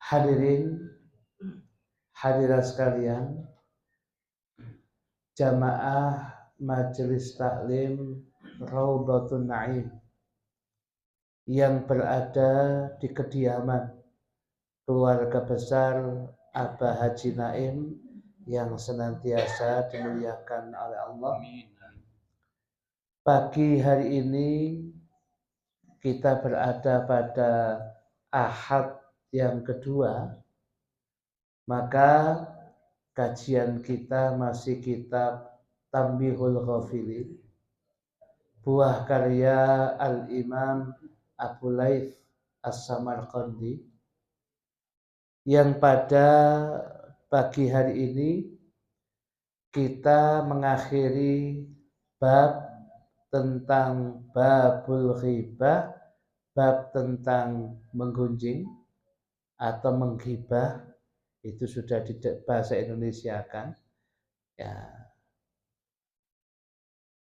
Hadirin hadirat sekalian, jamaah Majelis Taklim Raudhatun Naim yang berada di kediaman keluarga besar Abah Haji Naim yang senantiasa dimuliakan oleh Allah. Pagi hari ini kita berada pada Ahad yang kedua, maka kajian kita masih kitab Tanbihul Ghafilin, buah karya Al-Imam Abu Laith As-Samarqandi, yang pada pagi hari ini kita mengakhiri bab tentang babul ghibah, bab tentang menggunjing atau menghibah. Itu sudah di bahasa Indonesia kan ya.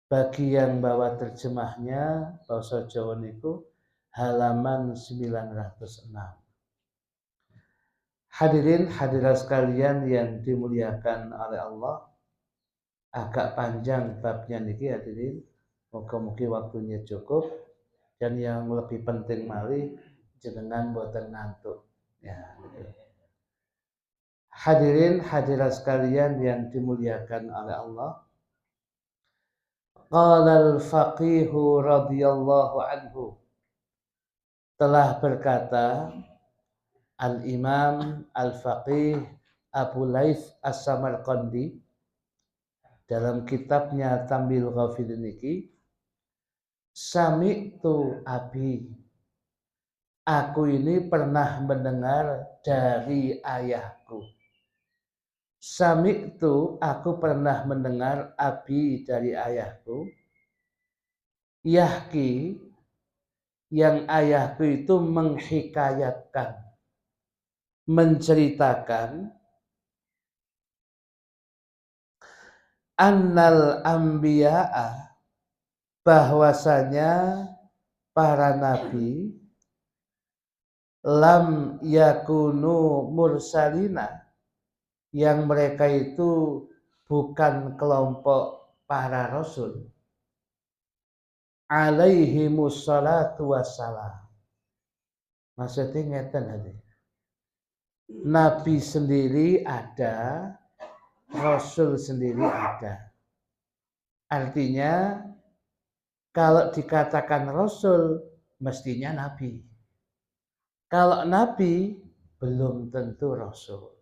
Bagi yang bawa terjemahnya bahasa Jawa niku halaman 906. Hadirin hadirat sekalian yang dimuliakan oleh Allah, agak panjang babnya niki hadirin, muga-mugi waktunya cukup, dan yang lebih penting malih jenengan boten ngantuk ya. Hadirin hadirat sekalian yang dimuliakan oleh Allah, qala al-faqihu radhiyallahu anhu, telah berkata Al-Imam Al-Faqih Abu Laith As-Samarqandi dalam kitabnya Tanbihul Ghafilin niki, sami'tu abi, aku ini pernah mendengar dari ayahku. Sami'tu, aku pernah mendengar abi dari ayahku, yahki, yang ayahku itu menghikayatkan, menceritakan, annal anbiya'a, bahwasanya para nabi, lam yakunu mursalina, yang mereka itu bukan kelompok para rasul, alaihimus salatu wassalam. Maksudnya ngeten hadi, nabi sendiri ada, rasul sendiri ada. Artinya kalau dikatakan rasul mestinya nabi, kalau nabi belum tentu rasul.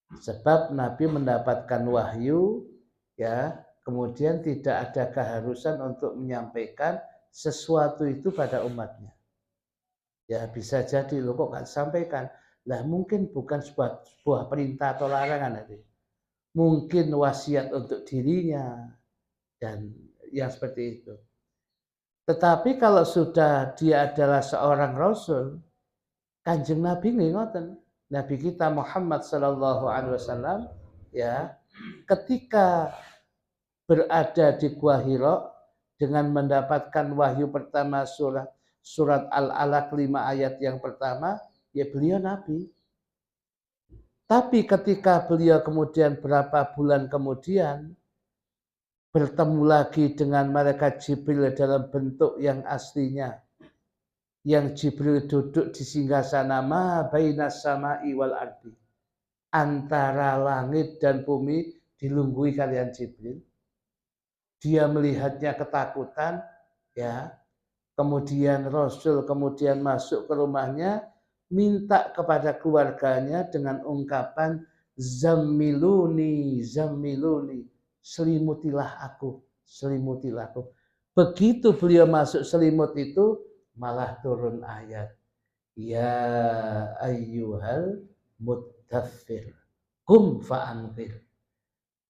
Sebab Nabi mendapatkan wahyu ya, kemudian tidak ada keharusan untuk menyampaikan sesuatu itu pada umatnya. Ya bisa jadi loh kok nggak disampaikan. Lah mungkin bukan sebuah perintah atau larangan nanti. Mungkin wasiat untuk dirinya dan yang seperti itu. Tetapi kalau sudah dia adalah seorang rasul, Kanjeng Nabi ngoten. Nabi kita Muhammad sallallahu alaihi wasallam ya, ketika berada di Gua Hira dengan mendapatkan wahyu pertama surat Al-Alaq 5 ayat yang pertama, ya beliau nabi. Tapi ketika beliau kemudian berapa bulan kemudian bertemu lagi dengan malaikat Jibril dalam bentuk yang aslinya, yang Jibril duduk di singgasana ma bainas sama'i wal ardi, antara langit dan bumi dilunggui kalian Jibril. Dia melihatnya ketakutan ya. Kemudian Rasul kemudian masuk ke rumahnya, minta kepada keluarganya dengan ungkapan zammiluni zammiluni, selimutilah aku, selimutilah aku. Begitu beliau masuk selimut itu malah turun ayat, ya ayyuhal muddathir qum fa'anzir,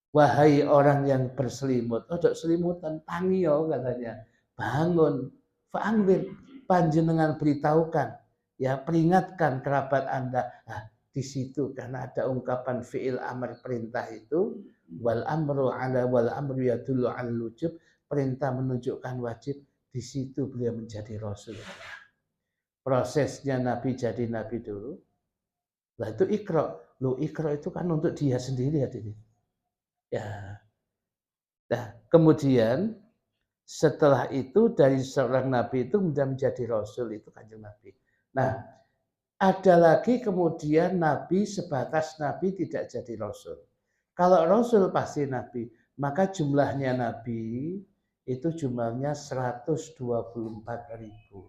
wahai orang yang berselimut, ojo selimutan, tangiyo katanya, bangun, fa'anzir, panjenengan beritahukan, ya peringatkan kerabat Anda. Nah, di situ karena ada ungkapan fi'il amr perintah itu, wal amru yadullu al wujub, perintah menunjukkan wajib, di situ beliau menjadi rasul. Prosesnya Nabi jadi Nabi dulu, Lah itu Iqra. Loh, Iqra itu kan untuk dia sendiri hadirin. Ya. Nah, kemudian setelah itu dari seorang nabi itu menjadi rasul itu Kanjeng Nabi. Nah, ada lagi kemudian nabi sebatas nabi tidak jadi rasul. Kalau rasul pasti nabi, maka jumlahnya nabi itu jumlahnya 124.000.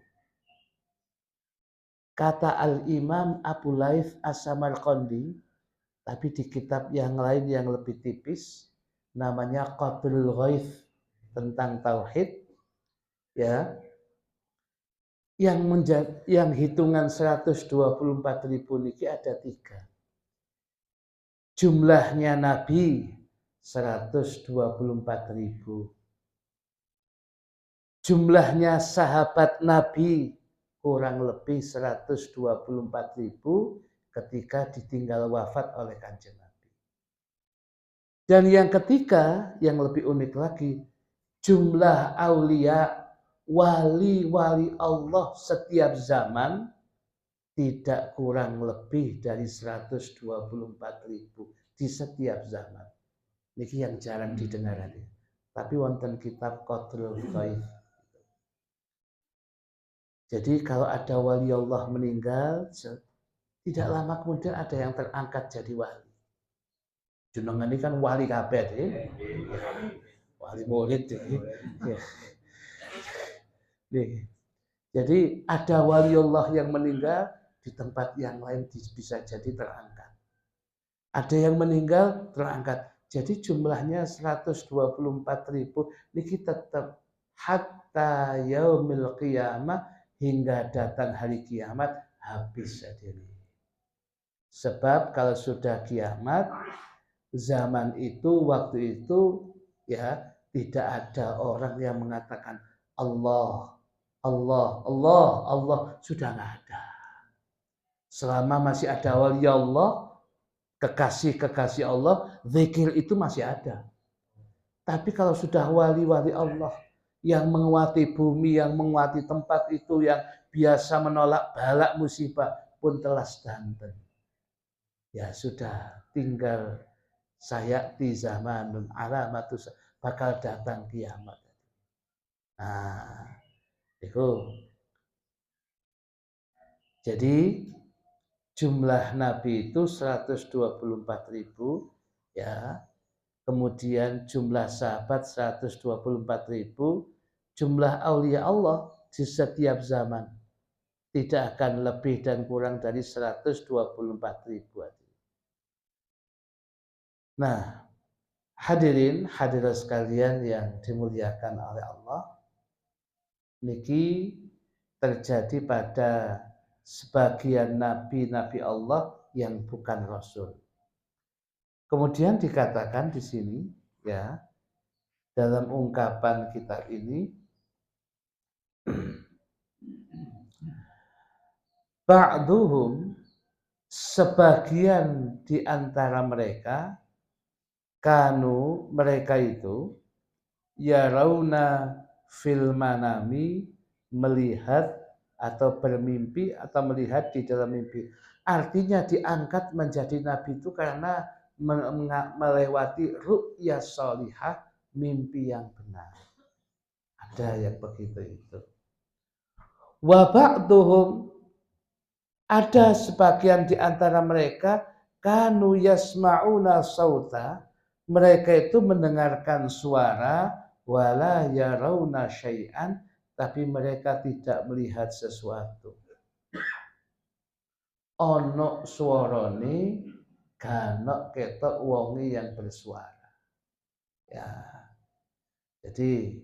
Kata Al-Imam Abu Laith As-Samarqandi, tapi di kitab yang lain yang lebih tipis, namanya Qatrul Ghaith tentang tauhid, ya, yang hitungan 124.000 niki ada 3. Jumlahnya Nabi 124.000. Jumlahnya sahabat Nabi kurang lebih 124.000 ketika ditinggal wafat oleh Kanjeng Nabi. Dan yang ketiga, yang lebih unik lagi, jumlah aulia, wali-wali Allah setiap zaman tidak kurang lebih dari 124.000 di setiap zaman. Ini yang jarang didengar. Tapi wonten kitab Qatrul Ghaith. Jadi kalau ada wali Allah meninggal, tidak lama kemudian ada yang terangkat jadi wali. Jenengan ini kan wali kabeh, wali murid. Jadi ada wali Allah yang meninggal di tempat yang lain bisa jadi terangkat. Ada yang meninggal terangkat. Jadi jumlahnya 124.000 ini tetap hatta yaumil qiyamah, hingga datang hari kiamat habis hadirin. Sebab kalau sudah kiamat, zaman itu, waktu itu, ya, tidak ada orang yang mengatakan Allah, Allah, Allah, Allah, sudah nggak ada. Selama masih ada wali Allah, kekasih-kekasih Allah, zikir itu masih ada. Tapi kalau sudah wali-wali Allah yang menguasai bumi, yang menguasai tempat itu, yang biasa menolak balak musibah pun telas danten. Ya sudah, tinggal sayati zamanun alamatus, bakal datang kiamat. Nah, itu. Jadi jumlah nabi itu 124.000, ya. Kemudian jumlah sahabat 124.000, jumlah aulia Allah di setiap zaman tidak akan lebih dan kurang dari 124.000. Nah, hadirin hadirat sekalian yang dimuliakan oleh Allah, niki terjadi pada sebagian nabi-nabi Allah yang bukan rasul. Kemudian dikatakan di sini, ya, dalam ungkapan kitab ini, ba'duhum, sebagian di antara mereka, kanu, mereka itu, yarawna fil manami, melihat atau bermimpi atau melihat di dalam mimpi. Artinya diangkat menjadi nabi itu karena melewati ru'ya sholihah, mimpi yang benar. Ada yang begitu itu. Wa ba'duhum, ada sebagian di antara mereka, kanu yasma'una sauta, mereka itu mendengarkan suara, wala yarawna syai'an, tapi mereka tidak melihat sesuatu. Ono suarane, ganok ketok wonge yang bersuara. Ya. Jadi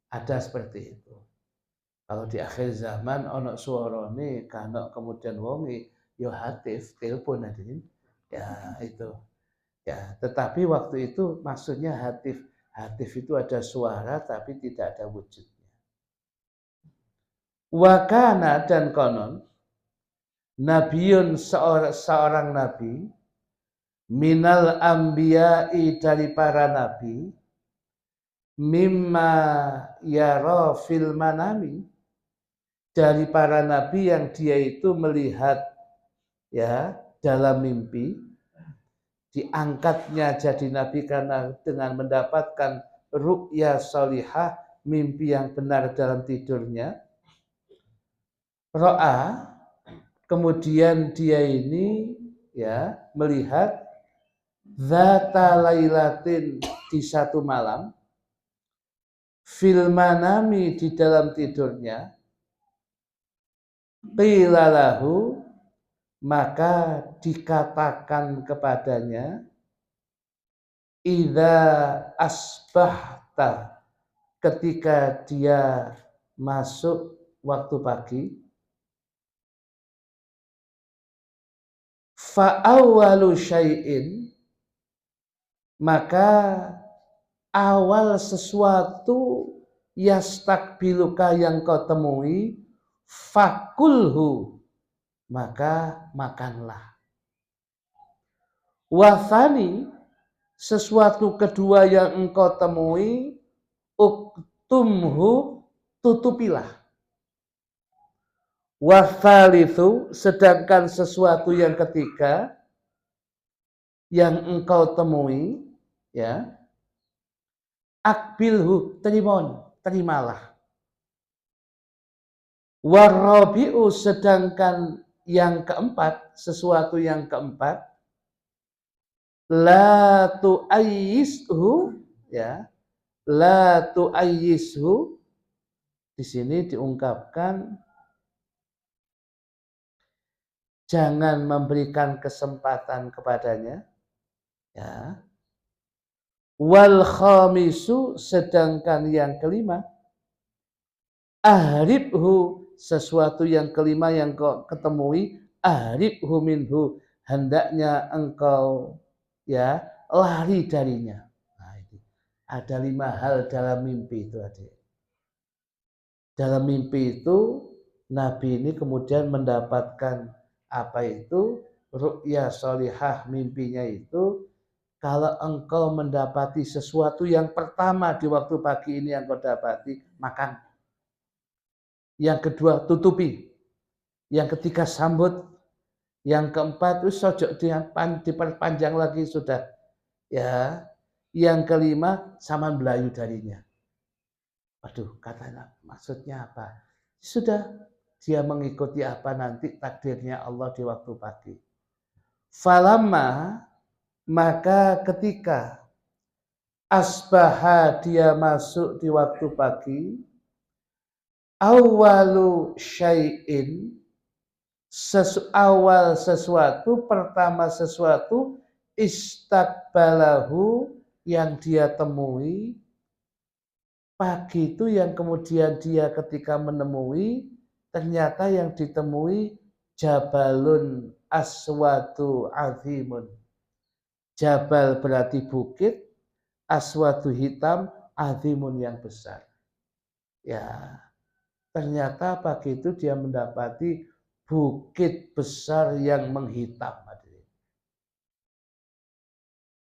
ada seperti itu. Kalau di akhir zaman ono suarane, ganok kemudian wonge, yo hatif, telepon hadirin. Ya, itu. Ya, tetapi waktu itu maksudnya hatif. Hatif itu ada suara tapi tidak ada wujudnya. Wakana, dan konon, nabiun, seorang nabi, minal anbiya'i, dari para nabi, mimma yara fil manami, dari para nabi yang dia itu melihat, ya, dalam mimpi, diangkatnya jadi nabi karena dengan mendapatkan ru'ya sholihah, mimpi yang benar dalam tidurnya. Ro'a, kemudian dia ini ya melihat zata lailatin, di satu malam, fil manami, di dalam tidurnya, qila lahu, maka dikatakan kepadanya, idza asbahta, ketika dia masuk waktu pagi, fa awwalu syai'in, maka awal sesuatu, yastakbiluka, yang kau temui, fakulhu, maka makanlah. Wathani, sesuatu kedua yang engkau temui, uktumhu, tutupilah. Wathalithu, sedangkan sesuatu yang ketiga yang engkau temui, ya, akbilhu, terimalah. Warabi'u, sedangkan yang keempat, sesuatu yang keempat, la tu'ayyishu, ya, la tu'ayyishu, di sini diungkapkan jangan memberikan kesempatan kepadanya, ya. Wal khamisu, sedangkan yang kelima, ahribhu, sesuatu yang kelima yang kau ketemui, ahribhu minhu, hendaknya engkau ya lari darinya. Nah, itu ada 5 hal dalam mimpi itu, adik. Dalam mimpi itu Nabi ini kemudian mendapatkan apa itu ru'ya sholihah, mimpinya itu, kalau engkau mendapati sesuatu yang pertama di waktu pagi ini yang kau dapati, makan. Yang kedua, tutupi. Yang ketiga, sambut. Yang keempat, sojok diperpanjang lagi sudah. Ya. Yang kelima, saman belayu darinya. Waduh, katanya maksudnya apa? Sudah, dia mengikuti apa nanti takdirnya Allah di waktu pagi. Falamma, maka ketika asbaha, dia masuk di waktu pagi, awalu syai'in, awal sesuatu, pertama sesuatu, istakbalahu, yang dia temui pagi itu, yang kemudian dia ketika menemui, ternyata yang ditemui jabalun aswadu azimun. Jabal berarti bukit, aswadu hitam, azimun yang besar. Ya, ternyata pagi itu dia mendapati bukit besar yang menghitam.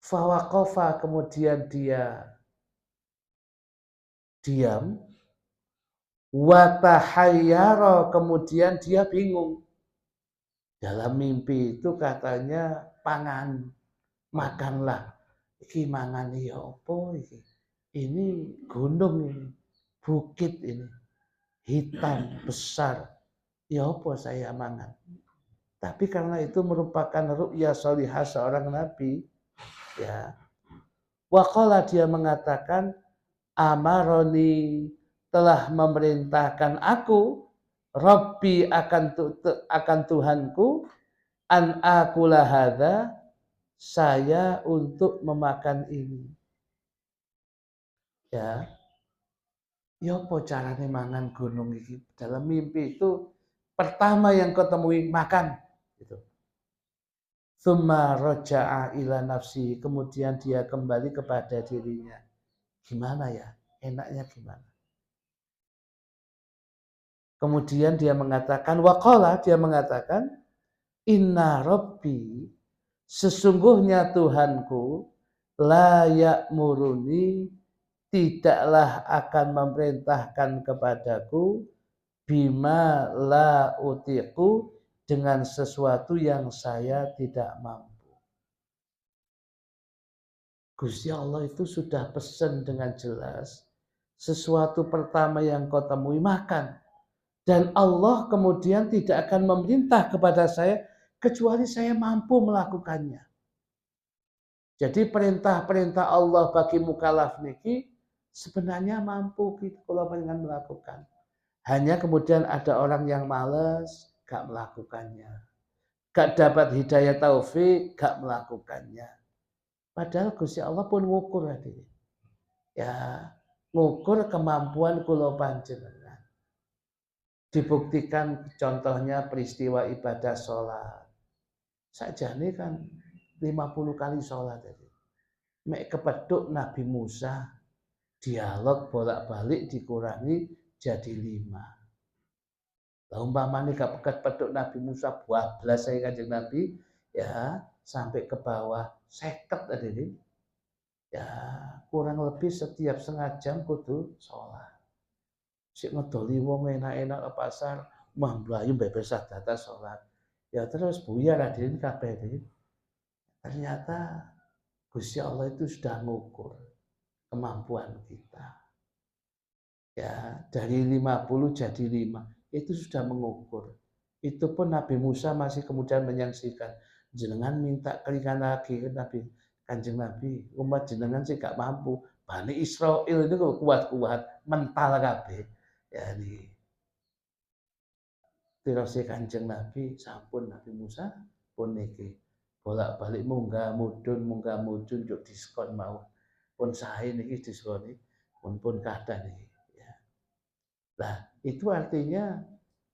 Fawaqafa, kemudian dia diam. Watahayyara, kemudian dia bingung. Dalam mimpi itu katanya pangan, makanlah. Iki mangan ya apa iki? Ini gunung ini, bukit ini, hitam besar. Ya apa saya mangan? Tapi karena itu merupakan ru'ya sholihah seorang nabi, ya. Waqala, dia mengatakan, amaroni, telah memerintahkan aku, Rabbi, akan Tuhanku, an akula hadza, saya untuk memakan ini. Ya. Ya apa carane mangan gunung iki? Dalam mimpi itu pertama yang kau temui makan, gitu. Tsumma raja'a ila nafsi, kemudian dia kembali kepada dirinya. Gimana ya? Enaknya gimana? Kemudian dia mengatakan, waqala, dia mengatakan, inna rabbi, sesungguhnya Tuhanku, la ya'muruni, tidaklah akan memerintahkan kepadaku, bima la utiku, dengan sesuatu yang saya tidak mampu. Gusti Allah itu sudah pesan dengan jelas, sesuatu pertama yang kau temui makan. Dan Allah kemudian tidak akan memerintah kepada saya kecuali saya mampu melakukannya. Jadi perintah-perintah Allah bagi mukallaf niki sebenarnya mampu kita kalau dengan melakukan. Hanya kemudian ada orang yang malas, gak melakukannya. Gak dapat hidayah taufik, gak melakukannya. Padahal Gusti Allah pun ngukur hadirin. Ya, ngukur kemampuan kula panjenengan. Dibuktikan contohnya peristiwa ibadah sholat. Sakjane kan 50 kali sholat tadi. Mek kepeduk Nabi Musa, dialog bolak-balik dikurangi jadi 5. Lah umpamane kepeduk Nabi Musa 12 saya Kanjeng Nabi, ya sampai ke bawah 50 tadi. Ya kurang lebih setiap setengah jam kudu sholat. Sik ngedoli wong enak-enak ke pasar, mah mlayu bebas data sholat. Ya terus buyar hadirin kabeh ini. Ternyata Gusti Allah itu sudah mengukur kemampuan kita. Ya, dari 50 jadi 5. Itu sudah mengukur. Itu pun Nabi Musa masih kemudian menyaksikan. Jenengan minta keringan lagi ke Nabi. Kanjeng Nabi, umat jenengan sih gak mampu. Bani Israel itu kuat-kuat, mental kabeh. Ya ini. Tirose Kanjeng Nabi, sampun Nabi Musa pun niki bolak-balik munggah mudun juk diskon mau. Pun sae niki diskone pun kathah niki. Ya. Nah, itu artinya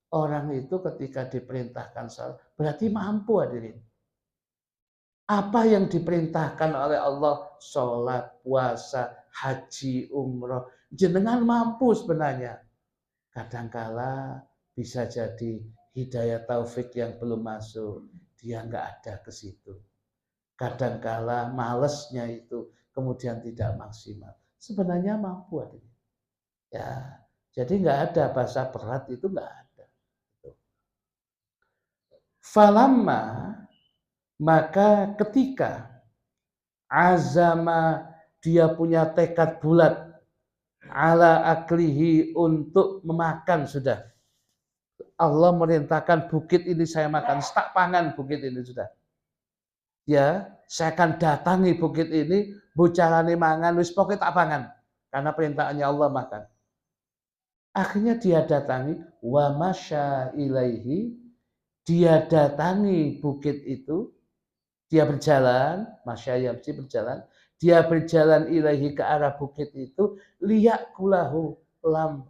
orang itu ketika diperintahkan salat berarti mampu hadirin. Apa yang diperintahkan oleh Allah, sholat, puasa, haji, umroh, jenengan mampu sebenarnya. Kadangkala bisa jadi hidayah taufik yang belum masuk, dia nggak ada ke situ. Kadangkala malesnya itu kemudian tidak maksimal. Sebenarnya mampu ada. Ya, jadi nggak ada bahasa berat itu nggak ada. Falamma, maka ketika azama dia punya tekad bulat ala aklihi untuk memakan sudah. Allah merintahkan bukit ini saya makan, tak pangan bukit ini sudah. Ya, saya akan datangi bukit ini, bucarane mangan, wis pokoke tak pangan. Karena perintahnya Allah makan. Akhirnya dia datangi, wa masya ilaihi, dia datangi bukit itu, dia berjalan, masya yamsi berjalan, dia berjalan ilaihi ke arah bukit itu, liyakulahu lam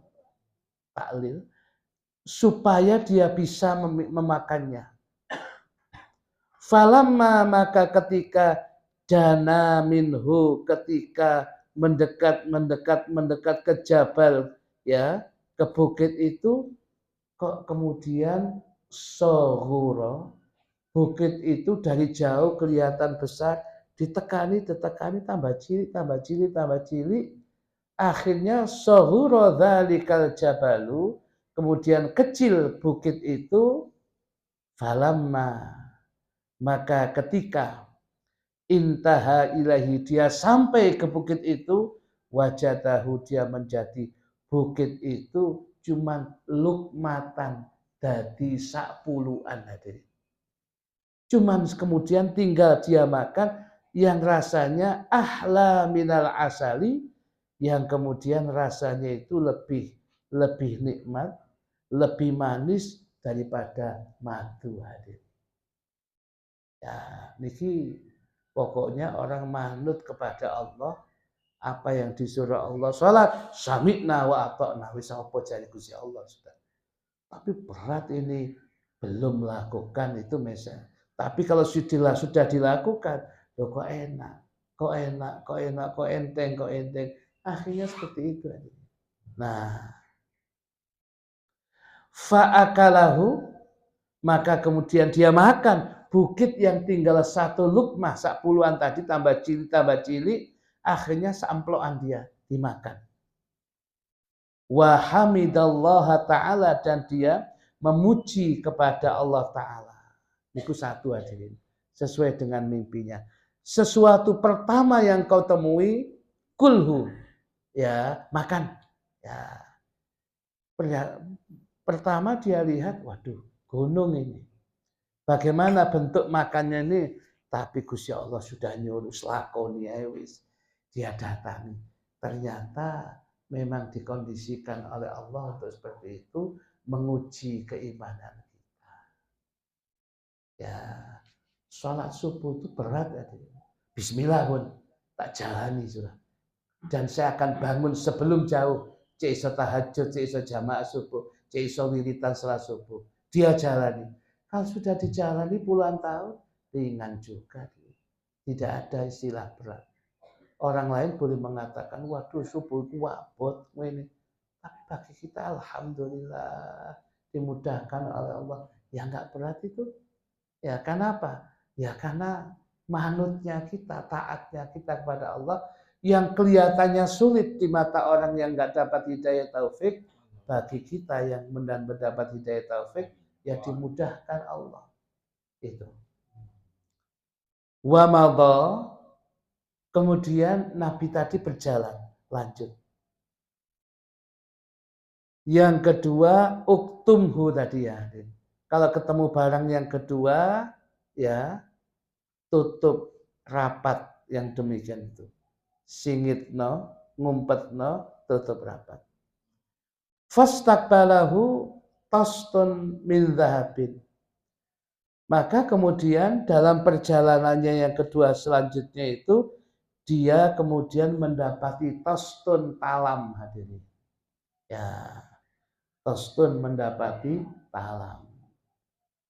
taklil, supaya dia bisa memakannya. Falamma, maka ketika dana minhu, ketika mendekat ke jabal, ya, ke bukit itu, kok kemudian sohuro, bukit itu dari jauh kelihatan besar, ditekani tambah cilik, akhirnya sohuro dzalikal jabalu, kemudian kecil bukit itu, falamma, maka ketika intaha ilahi, dia sampai ke bukit itu, wajadahu, dia menjadi bukit itu cuman lukmatan dadi sakpuluhan hadirin. Cuman kemudian tinggal dia makan yang rasanya ahla minal asali, yang kemudian rasanya itu lebih nikmat, lebih manis daripada madu hadirin. Ya, niki pokoknya orang manut kepada Allah, apa yang disuruh Allah, salat sami'na wa ata'na, wis apa jare Gusti Allah sudah. Tapi berat ini, belum melakukan itu misalnya. Tapi kalau sudah dilakukan, loh kok enteng. Akhirnya seperti itu. Nah, fa'akalahu, maka kemudian dia makan bukit yang tinggal satu lukmah, sakpuluhan tadi tambah cilik, akhirnya seamplokan dia dimakan. Wa hamidallaha ta'ala, dan dia memuji kepada Allah Ta'ala. Itu satu hadirin. Sesuai dengan mimpinya. Sesuatu pertama yang kau temui, kulhu. Ya, makan. Ya. Pertama dia lihat, waduh, gunung ini. Bagaimana bentuk makannya ini? Tapi Gusti Allah sudah nyuruh lakoni ya wis. Dia datangi. Ternyata memang dikondisikan oleh Allah untuk seperti itu, menguji keimanan kita. Ya, sholat subuh itu berat ya. Bismillah pun tak jalani sudah. Dan saya akan bangun sebelum jauh. Cek iso tahajud, cek iso jamaah subuh, cek iso wiritan sholat subuh. Dia jalani. Kalau sudah dijalani puluhan tahun, ringan juga. Tidak ada istilah berat. Orang lain boleh mengatakan, waduh subuh itu wabot. Ini. Tapi bagi kita alhamdulillah dimudahkan oleh Allah. Ya enggak berat itu. Ya kenapa? Ya karena manutnya kita, taatnya kita kepada Allah yang kelihatannya sulit di mata orang yang enggak dapat hidayah taufik, bagi kita yang mendapat hidayah taufik, ya dimudahkan Allah. Itu. Wa madha, kemudian Nabi tadi berjalan, lanjut. Yang kedua, uktumhu tadi ya. Kalau ketemu barang yang kedua, ya tutup rapat yang demikian itu. Singitno, ngumpetno, tutup rapat. Fastaqbalahu tastun min dhahabin. Maka kemudian dalam perjalanannya yang kedua selanjutnya itu, dia kemudian mendapati tastun talam hadirin. Ya, tastun mendapati talam.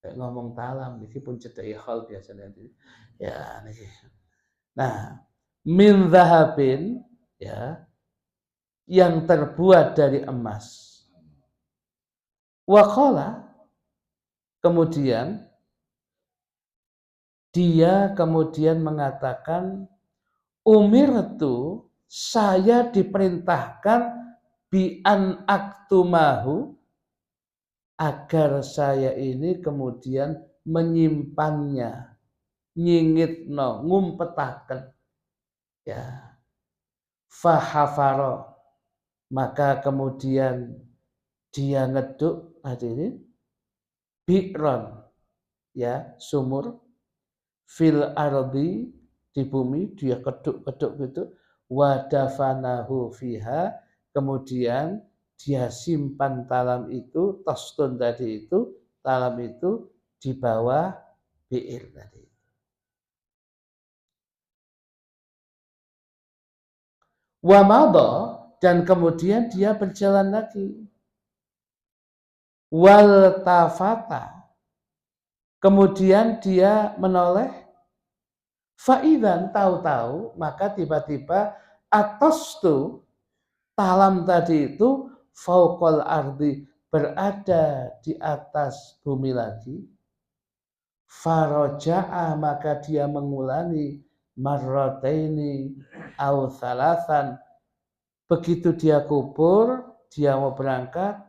Kayak ngomong talam, ini pun cedai hal biasanya. Ya, ini. Nah, min dhahabin, ya, yang terbuat dari emas. Wa qala, kemudian dia kemudian mengatakan, umirtu, saya diperintahkan bi an aktumahu, agar saya ini kemudian menyimpannya, nyingitno, ngumpetaken. Ya. Fahafaro, maka kemudian dia ngeduk hadirin bi'ron, ya, sumur fil ardi, di bumi, dia keduk-keduk gitu, wadafanahu fiha, kemudian dia simpan talam itu, tastun tadi itu, talam itu di bawah bi'ir tadi. Wa madha, dan kemudian dia berjalan lagi. Wal tafata, kemudian dia menoleh. Fa'idan, tahu-tahu, maka tiba-tiba atastu, talam tadi itu fauqal ardi, berada di atas bumi lagi. Faroja'a, maka dia mengulangi marrataini au thalathan. Begitu dia kubur, dia mau berangkat,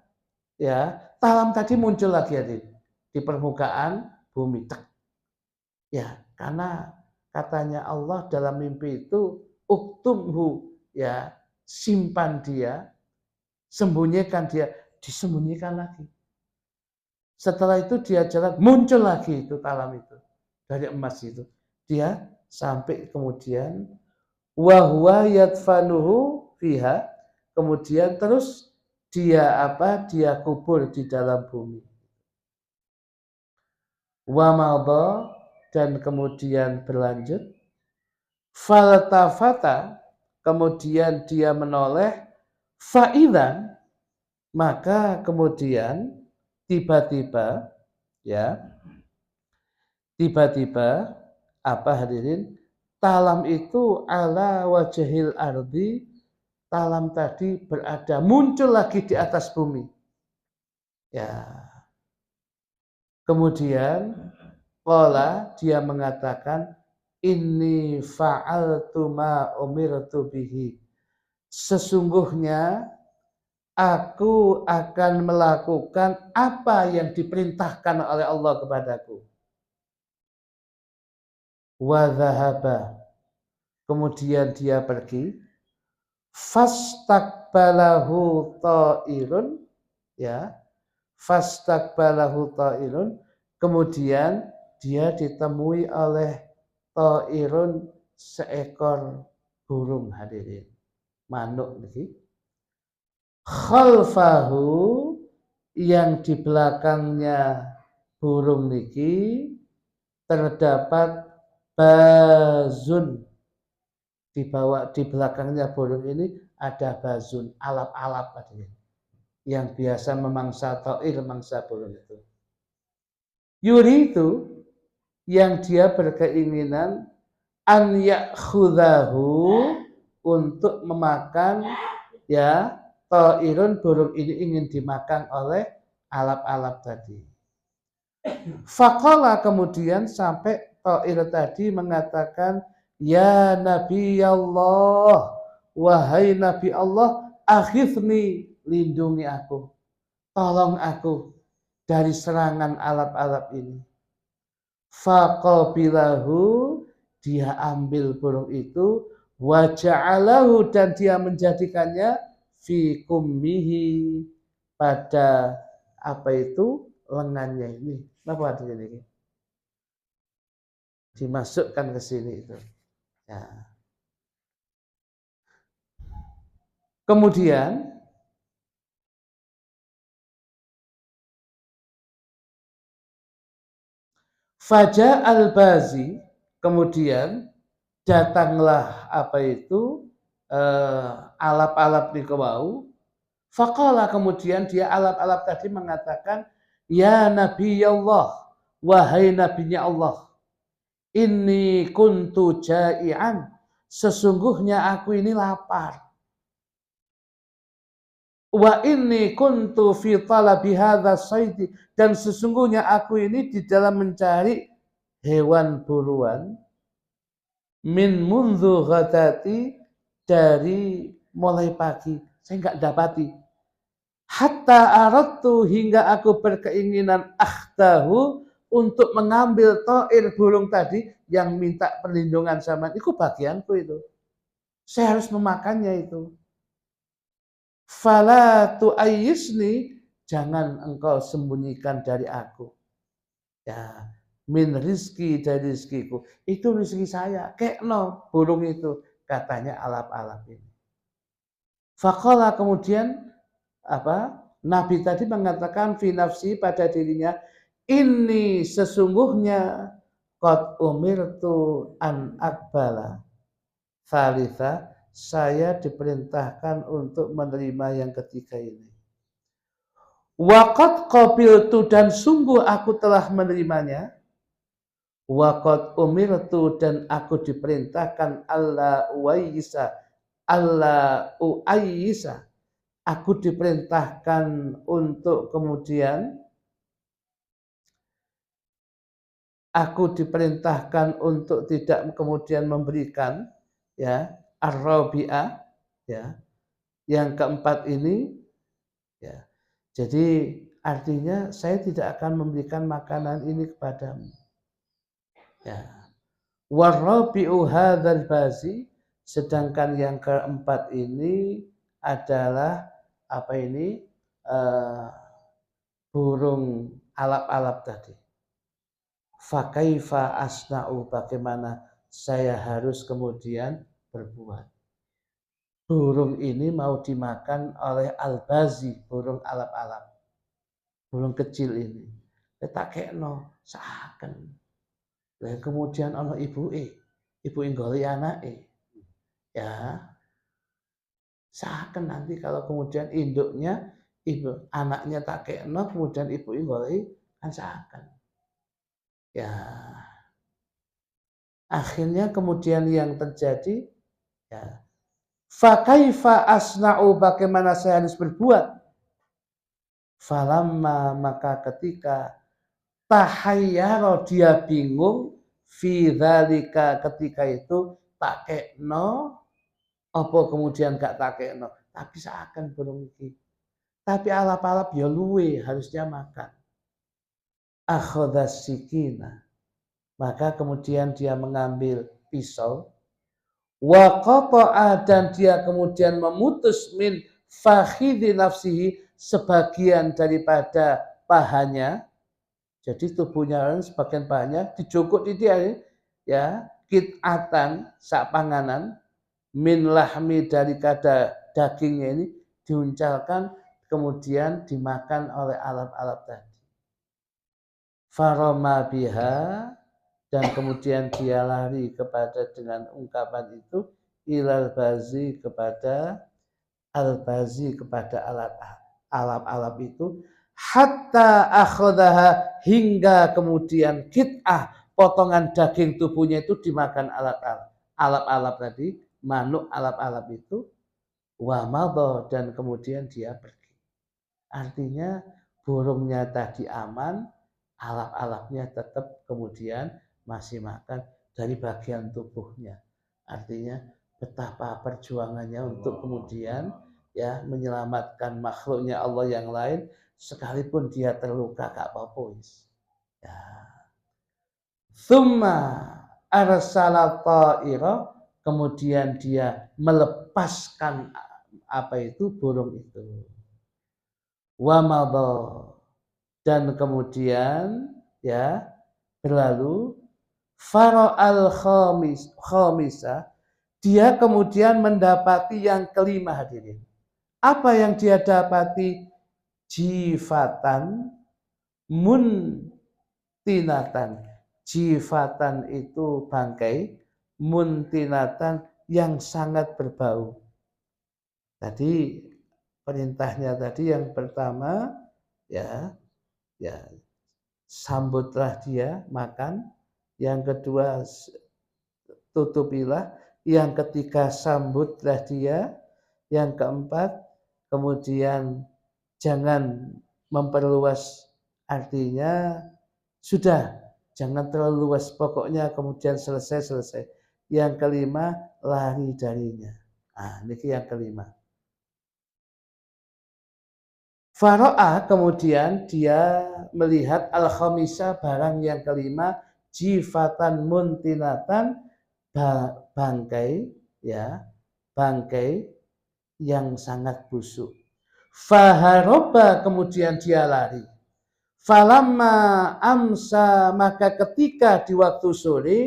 ya, talam tadi muncul lagi ya, di permukaan bumi. Ya, karena katanya Allah dalam mimpi itu, uktumhu, ya, simpan dia, sembunyikan dia, disembunyikan lagi. Setelah itu dia jalan, muncul lagi itu talam itu dari emas itu. Dia sampai kemudian wahwa yadfanuhu fiha, kemudian terus dia dia kubur di dalam bumi. Wa madha, dan kemudian berlanjut. Faltafata, kemudian dia menoleh. Fa'idan, maka kemudian tiba-tiba, ya, tiba-tiba hadirin, talam itu ala wajhil ardi, talam tadi berada, muncul lagi di atas bumi. Ya. Kemudian qala, dia mengatakan, inni fa'altu ma umirtu bihi, sesungguhnya aku akan melakukan apa yang diperintahkan oleh Allah kepadaku. Wa dhahaba, kemudian dia pergi. Fastakbalahu ta'irun, ya. Fastakbalahu ta'irun, kemudian dia ditemui oleh ta'irun, seekor burung, hadirin. Manuk niki. Khalfahu, yang di belakangnya burung niki terdapat bazun. Di belakangnya burung ini ada bazun, alap-alap hadirin, yang biasa memangsa ta'ir, memangsa burung itu. Yuri itu yang dia berkeinginan an ya'khudhahu, untuk memakan, ya, ta'irun, burung ini ingin dimakan oleh alap-alap tadi. Faqala, kemudian sampai ta'ir tadi mengatakan, ya Nabi Allah, wahai Nabi Allah, akhifni, lindungi aku, tolong aku dari serangan alap-alap ini. Faqabilahu, dia ambil burung itu, wa ja'alahu, dan dia menjadikannya fi kummihi, pada apa itu, lengannya ini. Apa artinya ini? Dimasukkan ke sini itu. Ya. Kemudian Faja al-Bazi, kemudian datanglah apa itu, alap-alap niku wau. Faqala, kemudian dia alap-alap tadi mengatakan, ya Nabi Allah, wahai Nabinya Allah, inni kuntu ja'ian, sesungguhnya aku ini lapar. Wa inni kuntu fi talabi hadza saidi, dan sesungguhnya aku ini di dalam mencari hewan buruan, min mundzu ghadati, dari mulai pagi saya enggak dapati, hatta aradtu, hingga aku berkeinginan akhtahu, untuk mengambil ta'ir, burung tadi yang minta perlindungan sama itu, bagianku itu, saya harus memakannya itu. Fala tu'ayyisni, jangan engkau sembunyikan dari aku, ya, min rizki, dari rizkiku, itu rizki saya, kekno burung itu, katanya alap-alap ini. Faqala, kemudian apa, Nabi tadi mengatakan fi nafsi, pada dirinya, ini sesungguhnya qad umirtu an aqbala thalitha, saya diperintahkan untuk menerima yang ketiga ini. Waqad qabiltu, dan sungguh aku telah menerimanya. Waqad umirtu, dan aku diperintahkan alla uayyisa, aku diperintahkan untuk kemudian, aku diperintahkan untuk tidak kemudian memberikan, ya, ar-rabi'ah, ya, yang keempat ini, ya. Jadi artinya saya tidak akan memberikan makanan ini kepadamu. Ya. War-rabi'u hadzal bazi, sedangkan yang keempat ini adalah apa ini, burung alap-alap tadi. Fakaifa asna'u, bagaimana saya harus kemudian berbuat. Burung ini mau dimakan oleh al-bazi, burung alap-alap, burung kecil ini. Tak kekno, saken. Dan kemudian ono ibuke nggoleki anake. Ya, saken nanti kalau kemudian induknya, anaknya tak kekno, kemudian ibuke nggoleki, kan saken. Ya, akhirnya kemudian yang terjadi, ya, fa kaifa asna'u, bagaimana saya harus berbuat. Falamma, maka ketika tahayyara, dia bingung, fi dzalika, ketika itu, takekno apa kemudian gak takekno, tapi seakan burung iki. Tapi alap-alap ya luwe harusnya makan. Akhodas sikina. Maka kemudian dia mengambil pisau. Wa qata'a, dan dia kemudian memutus min fakhidhi nafsihi, sebagian daripada pahanya. Jadi tubuhnya orang sebagian pahanya dijukuk di dia, ya, kit'atan sak panganan min lahmi, dari kada dagingnya ini diuncalkan kemudian dimakan oleh alap-alap tadi. Faroma biha, dan kemudian dia lari kepada dengan ungkapan itu ilal bazi, kepada al-bazi, kepada alap-alap itu, hatta akhodaha, hingga kemudian kit'ah, potongan daging tubuhnya itu dimakan alap-alap tadi, manuk alap-alap itu, wa madha, dan kemudian dia pergi. Artinya burungnya tadi aman, alap-alapnya tetap kemudian masih makan dari bagian tubuhnya. Artinya betapa perjuangannya untuk kemudian ya menyelamatkan makhluknya Allah yang lain, sekalipun dia terluka gak apa-apa. Ya. Tsumma arsala ta'ira, kemudian dia melepaskan apa itu burung itu. Wa madha, dan kemudian ya berlalu. Fara'al khamisa, dia kemudian mendapati yang kelima, hadirin. Apa yang dia dapati? Jifatan muntinatan. Jifatan itu bangkai, muntinatan yang sangat berbau. Tadi perintahnya tadi yang pertama ya sambutlah dia makan, yang kedua tutupilah, yang ketiga sambutlah dia, yang keempat kemudian jangan memperluas, artinya sudah jangan terlalu luas, pokoknya kemudian selesai. Yang kelima lari darinya. Ini yang kelima. Faro'a, kemudian dia melihat al-khamisa, barang yang kelima, jifatan muntinatan, bangkai ya, bangkai yang sangat busuk. Faharoba, kemudian dia lari. Falamma amsa, maka ketika di waktu sore,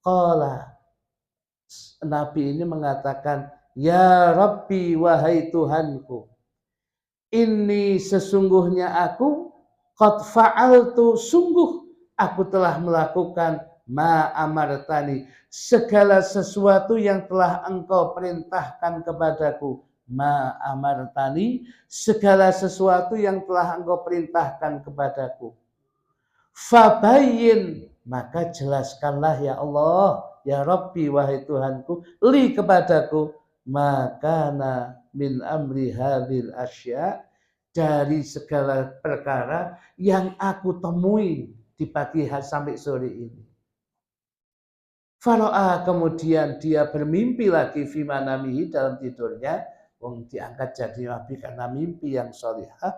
qala, Nabi ini mengatakan, ya Rabbi, wahai Tuhanku, ini sesungguhnya aku qad fa'altu, sungguh aku telah melakukan ma amartani, segala sesuatu yang telah engkau perintahkan kepadaku. Ma amartani, segala sesuatu yang telah engkau perintahkan kepadaku. Fabayyin, maka jelaskanlah ya Allah, ya Rabbi, wahai Tuhanku, li, kepadaku, makana min amri hadhil asya, dari segala perkara yang aku temui di pagi hari sampai sore ini. Faro'a, kemudian dia bermimpi lagi fi manamihi, dalam tidurnya, wong diangkat jadi nabi karena mimpi yang sholihah.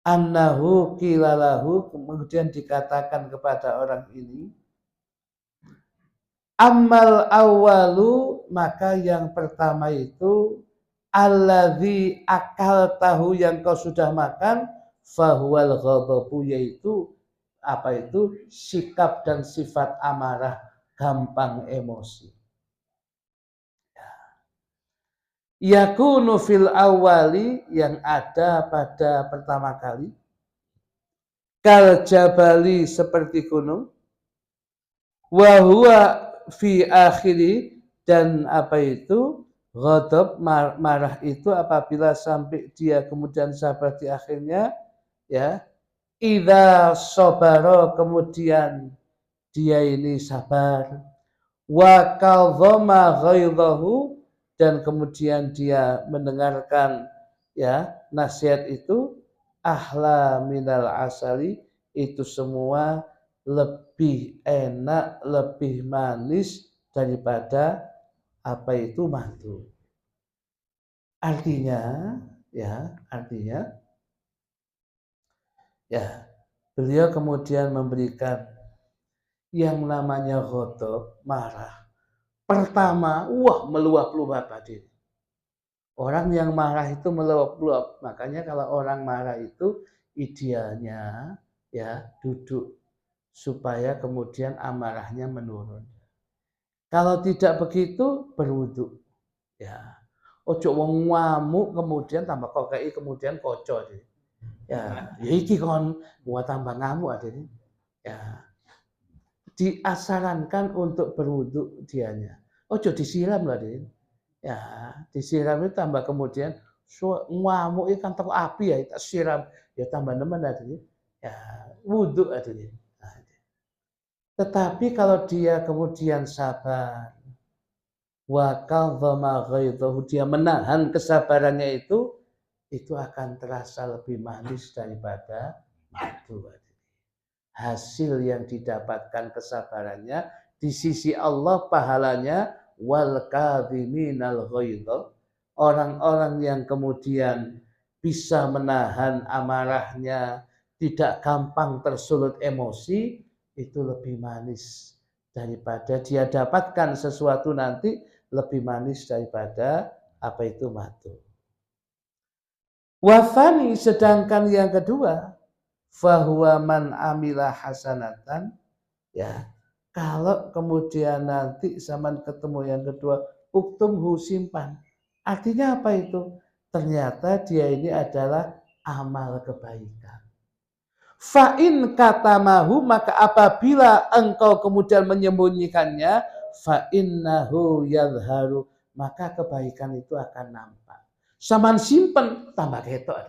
Annahu kilalahu, kemudian dikatakan kepada orang ini, amal awalu, maka yang pertama itu, alladzi akal tahu, yang kau sudah makan, fahuwal ghadabu, yaitu apa itu, sikap dan sifat amarah, gampang emosi. Yakunu fil awali, yang ada pada pertama kali, kal jabali, seperti gunung, wa huwa fi akhiri, dan apa itu ghadab, marah itu apabila sampai dia kemudian sabar di akhirnya, ya, idza sabara, kemudian dia ini sabar, wa kadhama ghaidhahu, dan kemudian dia mendengarkan ya nasihat itu, ahla minal asali, itu semua lebih enak, lebih manis daripada apa itu madu. Artinya ya artinya ya beliau kemudian memberikan yang namanya ghadab, marah. Pertama, wah meluap-luap hadirin. Orang yang marah itu meluap-luap. Makanya kalau orang marah itu idealnya ya duduk supaya kemudian amarahnya menurun. Kalau tidak begitu berwudu. Ya. Ojo wong ngamuk kemudian tambah kokei kemudian kocok. Ya, ya iki kon buat tambah ngamuk hadirin. Ya. Disarankan untuk berwudu dianya. Ojo disiram lah, Din. Ya, disiram itu tambah kemudian ngamuk itu kan terlalu api ya, kita siram ya tambah nemen Din. Ya, wudu Din. Nah, tetapi kalau dia kemudian sabar, wa kadzama ghaidhahu, dia menahan kesabarannya itu akan terasa lebih manis daripada madu. Hasil yang didapatkan kesabarannya di sisi Allah pahalanya wal kadhiminal ghaidha, orang-orang yang kemudian bisa menahan amarahnya, tidak gampang tersulut emosi, itu lebih manis daripada dia dapatkan sesuatu nanti lebih manis daripada apa itu madu. Wafani, sedangkan yang kedua, fahuwa man amila hasanatan, ya kalau kemudian nanti zaman ketemu yang kedua uktumhu, simpan, artinya apa itu? Ternyata dia ini adalah amal kebaikan. Fa'in katamahu, maka apabila engkau kemudian menyembunyikannya, fa'innahu yadharu, maka kebaikan itu akan nampak. Saman simpen tambah ketok.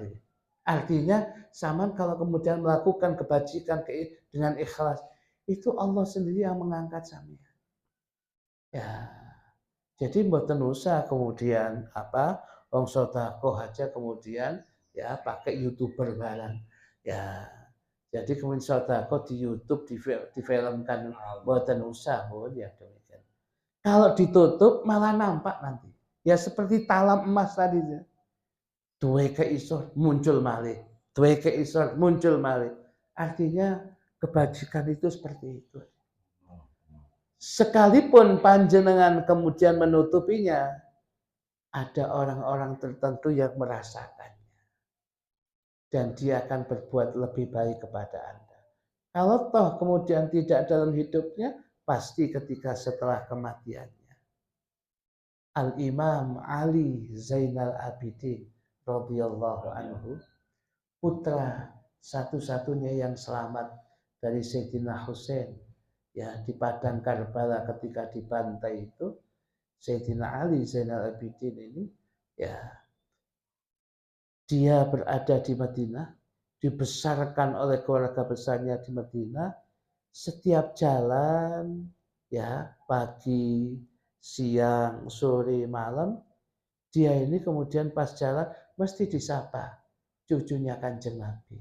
Artinya saman kalau kemudian melakukan kebajikan dengan ikhlas, itu Allah sendiri yang mengangkat sampean. Ya. Jadi mboten usah kemudian wong sedekah aja kemudian ya pakai YouTuber barang. Ya. Jadi kemudian sedekah di YouTube difilmkan, mboten usah pun ya demikian. Kalau ditutup malah nampak nanti. Ya seperti talam emas tadi. Duwe keisor muncul malih, duwe keisor muncul malih. Artinya kebajikan itu seperti itu. Sekalipun panjenengan kemudian menutupinya, ada orang-orang tertentu yang merasakannya. Dan dia akan berbuat lebih baik kepada Anda. Kalau toh kemudian tidak dalam hidupnya, pasti ketika setelah kematiannya. Al-Imam Ali Zainal Abidin radhiyallahu anhu, putra satu-satunya yang selamat dari Sayyidina Husain, ya di padang Karbala ketika dibantai itu, Sayyidina Ali Zainal Abidin ini ya dia berada di Madinah, dibesarkan oleh keluarga besarnya di Madinah. Setiap jalan ya pagi, siang, sore, malam, dia ini kemudian pas jalan mesti disapa cucunya Kanjeng Nabi.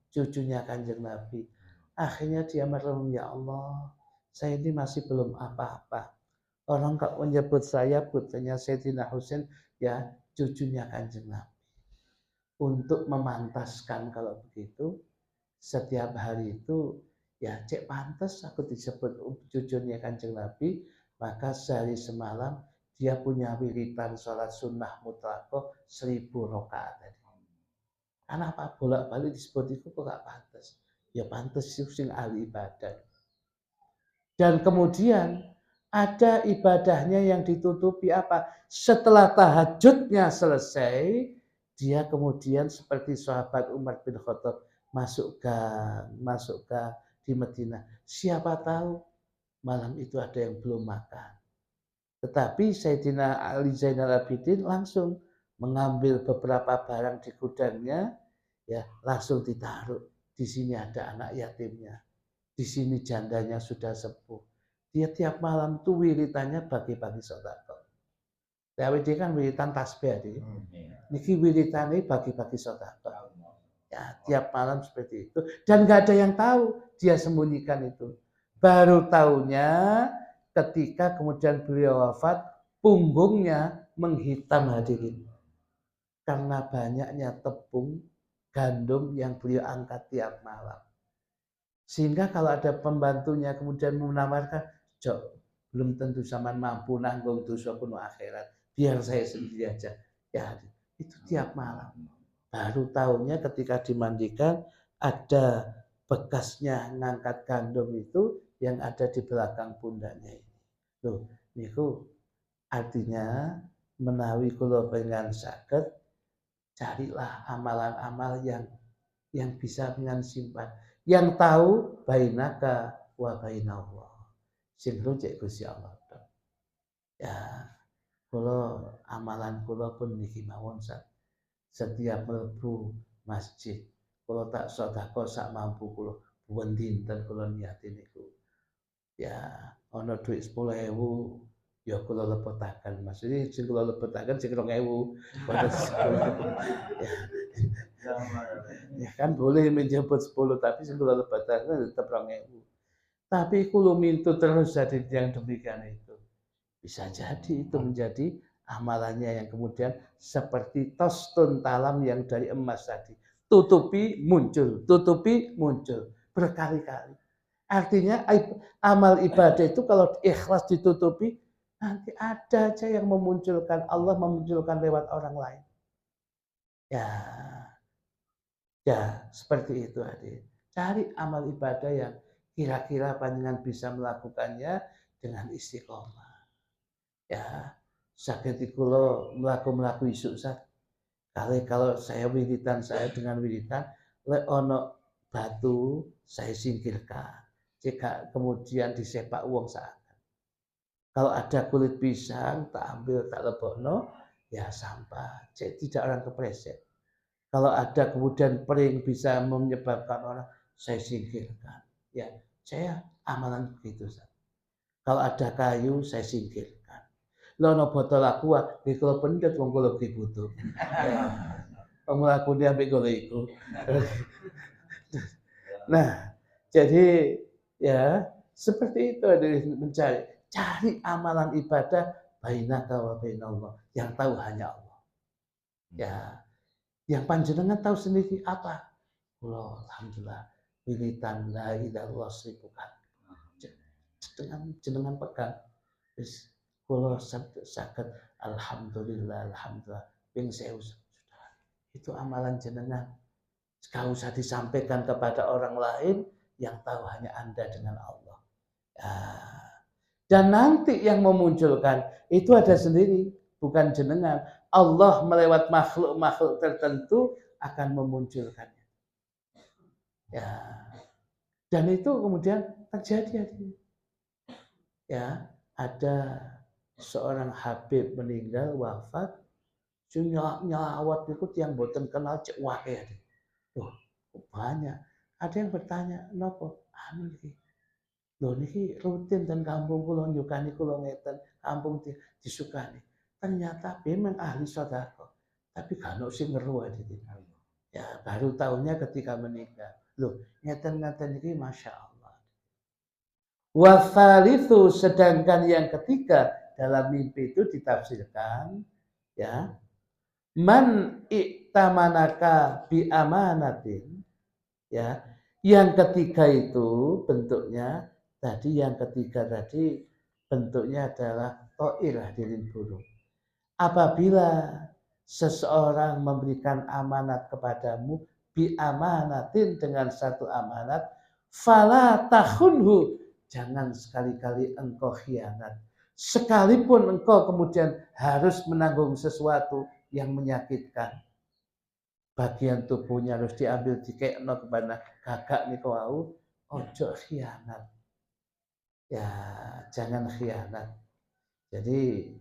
Cucunya Kanjeng Nabi. Akhirnya dia merenung, ya Allah, saya ini masih belum apa-apa. Orang kalau menyebut saya putranya Sayyidina Husain, ya cucunya Kanjeng Nabi. Untuk memantaskan kalau begitu, setiap hari itu ya cek pantas aku disebut cucunya Kanjeng Nabi, maka sehari semalam dia punya wiritan sholat sunnah mutlakoh 1000 rakaat. Karena apa? Bolak-balik disebut itu kok gak pantas. Ya pantas sing ahli ibadah. Dan kemudian ada ibadahnya yang ditutupi apa? Setelah tahajudnya selesai, dia kemudian seperti sahabat Umar bin Khattab masuk gang di Madinah. Siapa tahu malam itu ada yang belum makan. Tetapi Sayyidina Ali Zainal Abidin langsung mengambil beberapa barang di gudangnya, ya langsung ditaruh. Di sini ada anak yatimnya, di sini jandanya sudah sepuh. Dia tiap malam tuh wiritannya bagi-bagi sedekah. Tapi dia kan wiritan tasbih dia. Niki wiritane bagi-bagi sedekah. Ya, tiap malam seperti itu. Dan nggak ada yang tahu dia sembunyikan itu. Baru tahunya ketika kemudian beliau wafat, punggungnya menghitam hadirin. karena banyaknya tepung gandum yang beliau angkat tiap malam. Sehingga kalau ada pembantunya kemudian menawarkan, "Jok, belum tentu zaman mampu nanggung dosa kuno akhirat, biar saya sendiri aja." Ya, itu tiap malam. Baru tahunya ketika dimandikan ada bekasnya ngangkat gandum itu yang ada di belakang pundaknya ini. Loh, niku artinya menawi kula pengen saged carilah amalan-amal yang bisa dengan simpan. Yang tahu bainaka wa bainallah. Sing cek Gusti Allah. Ya, kula amalan kula pun niki mawon setiap mlebu masjid kula tak sedekah sak mampu kula buwen dinten kula niati niku. Ya, ana dhuwit 10.000 ya kula lebetaken Mas. Ini sing kula lebetaken sing 2.000 boten 10. Ya. Ya kan boleh menjemput 10 tapi sing kula lebetaken tetep 2.000. Tapi kula mintu terus jadi yang demikian itu. Bisa jadi itu menjadi amalannya yang kemudian seperti tostun talam yang dari emas tadi. Tutupi muncul berkali-kali. Artinya amal ibadah itu kalau ikhlas ditutupi nanti ada aja yang memunculkan, Allah memunculkan lewat orang lain. Ya, ya seperti itu adik. Cari amal ibadah yang kira-kira panjenengan bisa melakukannya dengan istiqomah. Ya, sakit kula mlaku-mlaku isuk sak. Kalau saya wiritan saya dengan wiritan, lek ono batu saya singkirkan. Jika kemudian disepak uang sak. Kalau ada kulit pisang tak ambil tak lebokno, ya sampah. Jadi tidak orang kepreset. Kalau ada kemudian pering bisa menyebabkan orang, saya singkirkan. Ya, saya amalan begitu. Kalau ada kayu, saya singkirkan. Lono botol aqua, nggih kula pendet wong kula dibutuh. Wong aku dia ambek kula iku. Nah, jadi ya seperti itu ada mencari. Cari amalan ibadah bainaka wa bainallah. Yang tahu hanya Allah. Ya, yang panjenengan tahu sendiri apa? Kula alhamdulillah wiritan la ilaha illallah 1000 kali. Dengan jenengan pegang wis kula saged alhamdulillah ping 1000 sudah. Itu amalan jenengan. Gak usah disampaikan kepada orang lain yang tahu hanya Anda dengan Allah. Ya. Dan nanti yang memunculkan itu ada sendiri, bukan jenengan. Allah melewat makhluk-makhluk tertentu akan memunculkannya. Ya. Dan itu kemudian terjadi. Ya, ada seorang Habib meninggal wafat, nyelawat itu yang boten kenal cek wae. Tuh, banyak. Ada yang bertanya, "Napa? Anu iki. Lho niki rutin ten kampung kula nyukani kula ngeten, kampung disukani." Ternyata memang ahli sedekah, tapi gak ono sing ngeru iki. Ya, baru tahunya ketika meninggal. Loh, ngeten-ngeten iki Masya Allah. Wasalitsu sedangkan yang ketiga dalam mimpi itu ditafsirkan ya, man iktamanaka bi amanatin ya. Yang ketiga itu bentuknya yang ketiga tadi bentuknya adalah to'ir hadirin burung. Apabila seseorang memberikan amanat kepadamu bi amanatin dengan satu amanat, fala takhunhu, jangan sekali-kali engkau khianat. Sekalipun engkau kemudian harus menanggung sesuatu yang menyakitkan. Bagian tubuhnya harus diambil dikekno kepada gagak niku wau, ojo khianat. Ya, jangan khianat. Jadi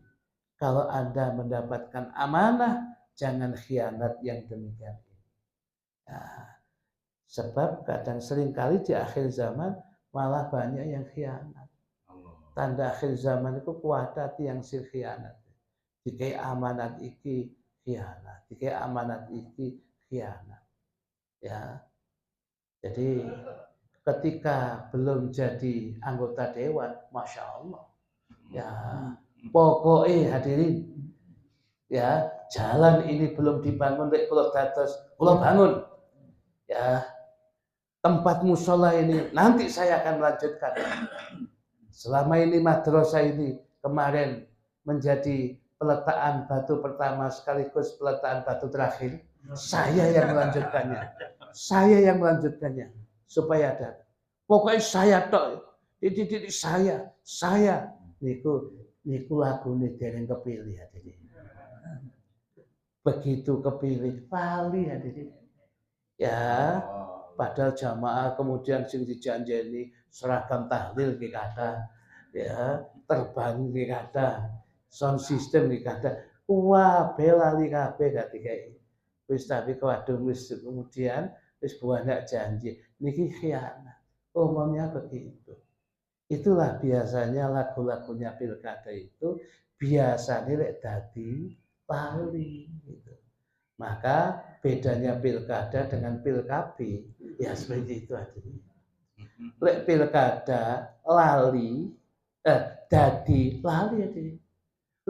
kalau Anda mendapatkan amanah, jangan khianat yang demikian. Ya, sebab kadang seringkali di akhir zaman malah banyak yang khianat. Tanda akhir zaman itu kuatat yang sir khianat. Dikai amanat iki khianat, dikai amanat iki khianat. Ya. Jadi ketika belum jadi anggota dewan, Masya Allah. Ya, pokoknya hadirin Ya, jalan ini belum dibangun, lek kula dados, kula bangun. Ya, tempat musola ini nanti saya akan lanjutkan. Selama ini madrasah ini kemarin menjadi peletakan batu pertama sekaligus peletakan batu terakhir, saya yang melanjutkannya. Saya yang melanjutkannya supaya ada. Pokoknya saya tok. Ini saya. Niku lagune dereng kepilih hadirin. Begitu kepilih pali hadirin. Ya, padahal jamaah kemudian sing dijanjeni seragam tahlil ki kata, ya, terbang ki kata, sound system ki kata. Wah, belali kabeh gak dikai. Wis tapi kewadung wis kemudian wis banyak janji. Niki khianat. Umumnya begitu. Itulah biasanya lagu-lagunya pilkada itu biasanya lek dadi lali gitu. Maka bedanya pilkada dengan pilkabi ya seperti itu aja. Lek pilkada lali, dadi lali aja.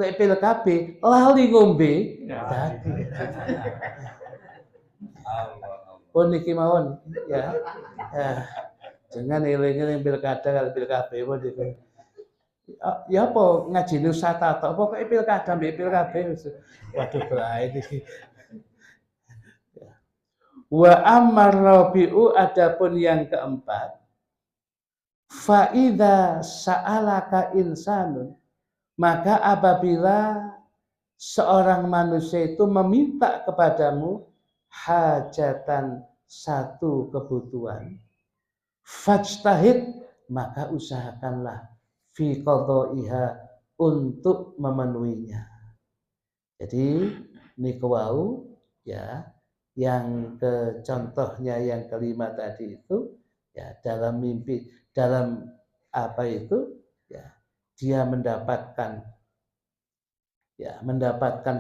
Lek pilkabi lali ngombe dadi. Oh niki mawon ya. Jangan eling-eling pilkada kali pilkabi pun niku. Ya apa ngaji nusa tata pokoke pilkada mbek pilkabi. Waduh bae iki. Wa ammar rabi'u adapun yang keempat fa idza sa'alaka insanun maka apabila seorang manusia itu meminta kepadamu hajatan satu kebutuhan fajtahid maka usahakanlah fi qadaiha untuk memenuhinya. Jadi niku wau ya yang contohnya yang kelima tadi itu ya dalam mimpi dalam apa itu ya dia mendapatkan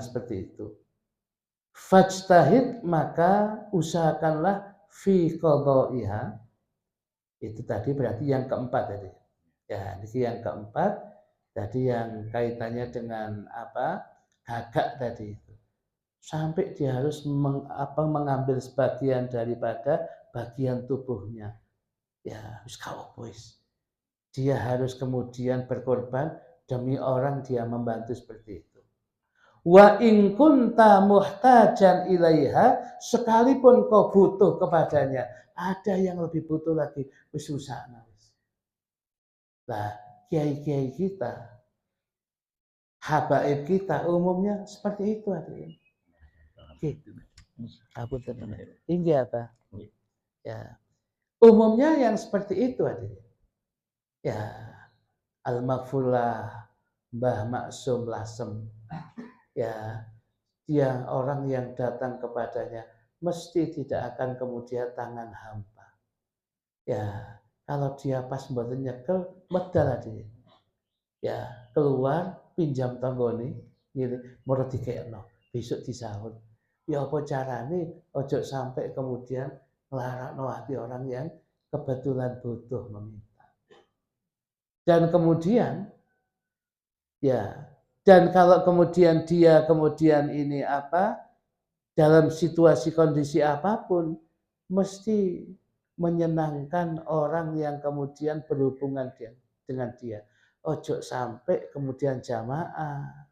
seperti itu fajtahid maka usahakanlah fi qadaiha itu tadi berarti yang keempat tadi ya ini yang keempat tadi yang kaitannya dengan apa gagak tadi itu sampai dia harus mengambil sebagian daripada bagian tubuhnya. Ya, wis. Dia harus kemudian berkorban demi orang dia membantu seperti itu. Wa in kunta muhtajan ilaiha sekalipun kau butuh kepadanya, ada yang lebih butuh lagi, wis usahana wis. Nah, kiai-kiai kita, habaib kita umumnya seperti itu hadirin. Aku teman. Ini apa? Ya. Umumnya yang seperti itu hadirin. Ya, Al-Maghfurlah Mbah Maksum Lasem. Ya, dia orang yang datang kepadanya mesti tidak akan kemudian tangan hampa. Ya, kalau dia pas mboten nyekel medal hadirin. Ya, keluar pinjam tanggone ngene moro dikekno, besok disahur. Ya apa carane ojo sampai kemudian nglarakno hati orang yang kebetulan butuh meminta. Dan kemudian ya, dan kalau kemudian dia kemudian ini apa dalam situasi kondisi apapun mesti menyenangkan orang yang kemudian berhubungan dengan dia. Ojo sampai kemudian jamaah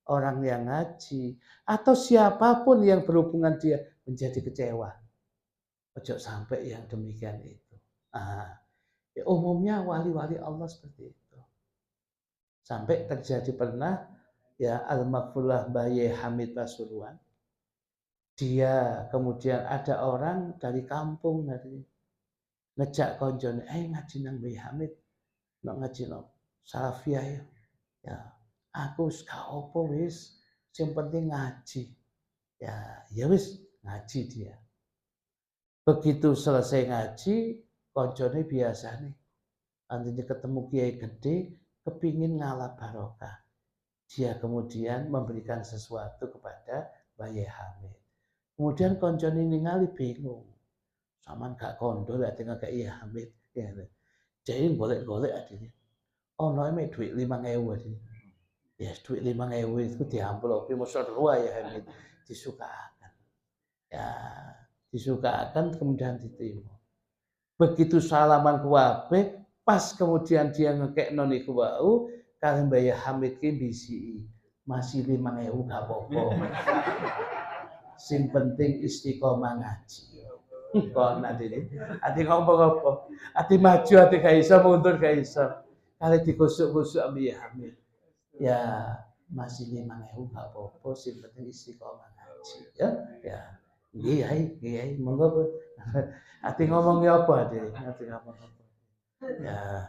orang yang ngaji atau siapapun yang berhubungan dia menjadi kecewa. Ojo sampai yang demikian itu. Ya, umumnya wali-wali Allah seperti itu. Sampai terjadi pernah ya Al-Maghfurlah Baye Hamid Pasuruan. Dia kemudian ada orang dari kampung dari ngejak konjone, ngaji nang Baye Hamid. Nak ngaji nang Salafiyah ya. Ya, aku wis gak opo wis, sing penting ngaji. Ya wis ngaji dia. Begitu selesai ngaji, koncone biasa nih. Artinya ketemu kiai gede, kepingin ngalap barokah. Dia kemudian memberikan sesuatu kepada Baye Hamid. Kemudian koncone ningali bingung. Saman gak kondo lek tinggal ke Iya Hamid. Ya. Jadi golek-golek adine. Ono mek dhuwit 5.000 adine. Ya duit 5.000 itu diamplopi mosok ya Hamid disukakan. Ya, disukakan kemudian diterima. Begitu salaman kuwabe, pas kemudian dia ngekekno niku wau, kali Mbah Hamid ki bisi. Masih 5.000 gak apa-apa. Sing penting istiqomah ngaji. Kok nanti ini, ati ngomong apa? Ati maju, ati gak iso, mundur gak iso. Kali digosok-gosok Mbah Hamid. Ya masih 5.000 gak apa-apa, sing penting istiqomah ngaji. Ya. Iya, monggo Bu. Ati ngomongnya apa Ade? Ati ngomong apa? Ya.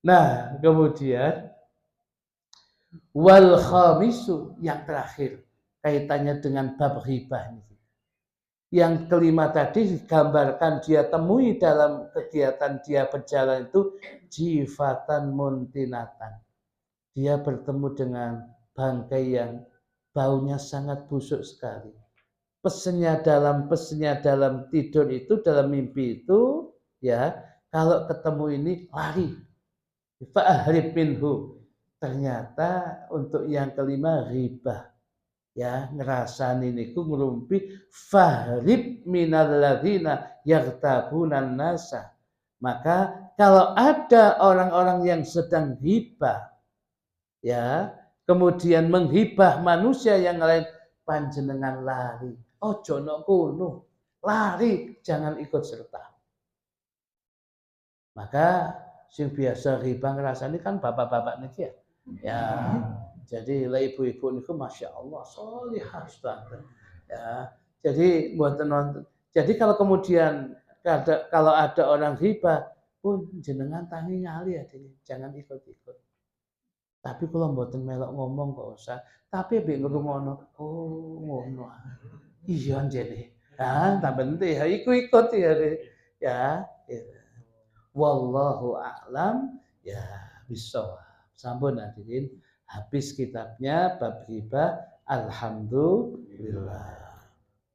Nah, kemudian wal khamisu yang terakhir kaitannya dengan bab ghibah ini. Yang kelima tadi digambarkan dia temui dalam kegiatan dia berjalan itu jifatan muntinatan. Dia bertemu dengan bangkai yang baunya sangat busuk sekali. Pesennya dalam tidur itu, dalam mimpi itu, ya, kalau ketemu ini lari. Fa'ahrib minhu. Ternyata untuk yang kelima ribah. Ya, ngerasani niku ngrumpi fahrib minal ladzina yaghtabunan nasa. Maka kalau ada orang-orang yang sedang hibah, ya, kemudian menghibah manusia yang lain, panjenengan lari. Ojo nok kono. Lari, jangan ikut serta. Maka sing biasa hibah ngrasani kan bapak-bapak niki ya. Ya, jadi lah ibu-ibu niku masya Allah solihah banget. Ya, jadi buat nonton. Jadi kalau kemudian kalau ada orang hibah pun jenengan tangi ngali ya, jangan ikut-ikut. Tapi kalau mboten melok ngomong kok usah. Tapi mbek ngrungono, oh ngono. Iya jene. Ah, tak penting ya iku ikut ya. Ya. Wallahu a'lam ya bisawab. Sampun hadirin habis kitabnya bab ghibah alhamdulillah.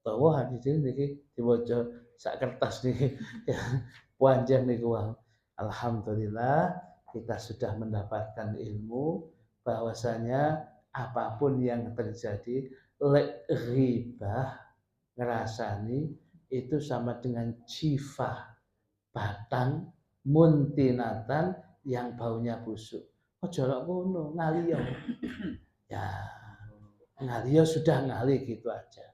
Tawa hadirin niki diwaca sak kertas niki ya panjang niku wae. Alhamdulillah kita sudah mendapatkan ilmu bahwasanya apapun yang terjadi lek ghibah ngerasani itu sama dengan jifah batang muntinatan yang baunya busuk. Ojo lok ngono, ngaliyo. Ya, ngaliyo sudah ngali gitu aja.